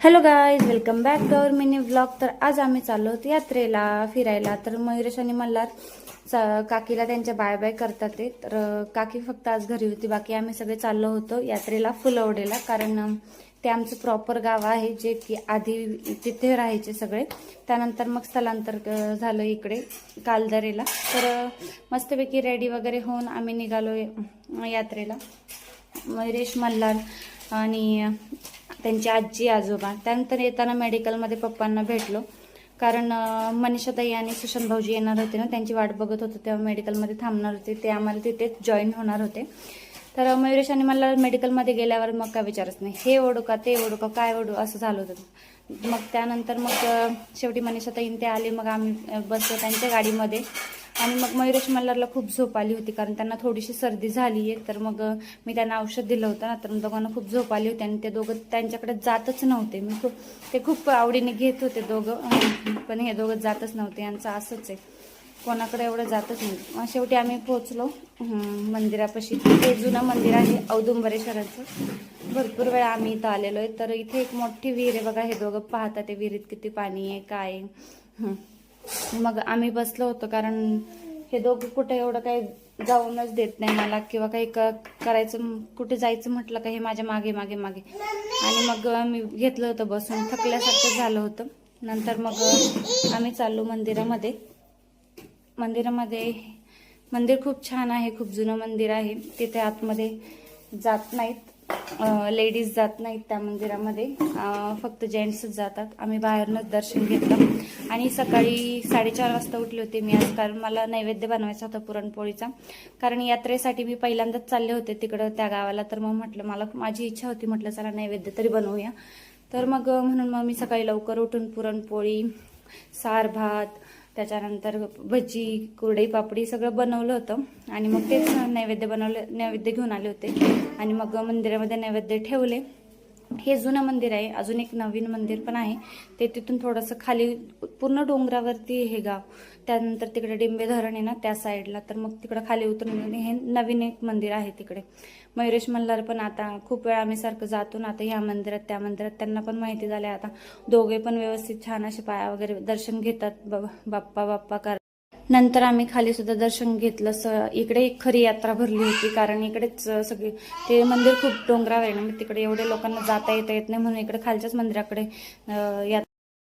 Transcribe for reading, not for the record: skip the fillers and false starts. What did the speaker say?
Hello guys, welcome back to our mini vlog. तर आज आम्ही चाललो होतो यात्रेला फिरायला. तर मयुरेश आणि मल्हार काकीला त्यांच्या बाय बाय करतात ते. तर काकी फक्त आज घरी होती, बाकी आम्ही सगळे चाललो होतो यात्रेला फुलवडेला. कारण ते आमचं प्रॉपर गाव आहे, जे की आधी तिथे राहायचे सगळे. त्यानंतर मग स्थलांतर झालं इकडे कालदरेला. तर मस्तपैकी रेडी वगैरे होऊन आम्ही निघालो यात्रेला. मयुरेश, मल्हार आणि त्यांची आजी आजोबा. त्यानंतर येताना मेडिकलमध्ये पप्पांना भेटलो, कारण मनीषाताई आणि सुशांत भाऊजी येणार होते ना, त्यांची वाट बघत होते. तेव्हा मेडिकलमध्ये थांबणार होते, ते आम्हाला तिथेच जॉईन होणार होते. तर मयुरेश आणि मला मेडिकलमध्ये गेल्यावर मग काय विचारच नाही, हे ओढू का ते ओढू का काय ओढू असं झालं होतं. मग त्यानंतर मग शेवटी मनीषाताईन ते आले, मग आम्ही बसलो त्यांच्या गाडीमध्ये. आणि मग मयुरेश मल्हारला खूप झोप आली होती, कारण त्यांना थोडीशी सर्दी झाली आहे. तर मग मी त्यांना औषध दिलं होतं ना, तर दोघांना खूप झोप आली होती आणि ते दोघं त्यांच्याकडे जातच नव्हते. ते खूप आवडीने घेत होते दोघं, पण हे दोघं जातच नव्हते. यांचं असंच आहे, कोणाकडे एवढं जातच नाही. मग शेवटी आम्ही पोहोचलो मंदिरापाशी. ते जुनं मंदिर आहे औदुंबरेश्वराचं. भरपूर वेळा आम्ही इथं आलेलो आहे. तर इथे एक मोठी विहीर आहे बघा, हे दोघं पाहतात ते विहिरीत किती पाणी आहे काय आहे. मग आम्ही बसलो होतो, कारण हे दोघं कुठे एवढं काही जाऊनच देत नाही मला, किंवा काही करायचं कुठे जायचं म्हटलं का हे माझ्या मागे मागे मागे. आणि मग मी घेतलं होतं बसून, थकल्यासारखं झालं होतं. नंतर मग आम्ही चाललो मंदिरामध्ये. मंदिर खूप छान आहे, खूप जुनं मंदिर आहे. तिथे आतमध्ये जात नाहीत, लेडीज जात नाहीत त्या मंदिरामध्ये, फक्त जेंट्सच जातात. आम्ही बाहेरनंच दर्शन घेतलं. आणि सकाळी 4:30 वाजता उठले होते मी आज, कारण मला नैवेद्य बनवायचा होता पुरणपोळीचा. कारण यात्रेसाठी मी पहिल्यांदाच चालले होते तिकडं त्या गावाला. तर मग म्हटलं, माझी इच्छा होती, म्हटलं चला नैवेद्य तरी बनवूया. तर मग म्हणून मग मी सकाळी लवकर उठून पुरणपोळी, सार भात, त्याच्यानंतर भजी, कुरडई पापडी सगळं बनवलं होतं. आणि मग तेच नैवेद्य घेऊन आले होते. आणि मग मंदिरामध्ये नैवेद्य ठेवले. हे जुनं मंदिर आहे. अजून एक नवीन मंदिर पण आहे, ते तिथून थोडंसं खाली, पूर्ण डोंगरावरती हे गाव. त्यानंतर तिकडे डिंबे धरण आहे ना त्या साईडला, तर मग तिकडं खाली उतरून हे नवीन एक मंदिर आहे तिकडे. मयुरेश मल्हार पण आता खूप वेळा आम्ही सारखं जातो ना, आता ह्या मंदिरात त्या मंदिरात, त्यांना पण माहिती झालं. आता दोघे पण व्यवस्थित छान असे पाया वगैरे दर्शन घेतात, बाप्पा बाप्पा कर. नंतर आम्ही खाली सुद्धा दर्शन घेतलं. इकडे एक खरी यात्रा भरली होती, कारण इकडेच सगळी, ते मंदिर खूप डोंगरावर आहे ना, तिकडे एवढे लोकांना जाता येत नाही, म्हणून इकडे खालच्याच मंदिराकडे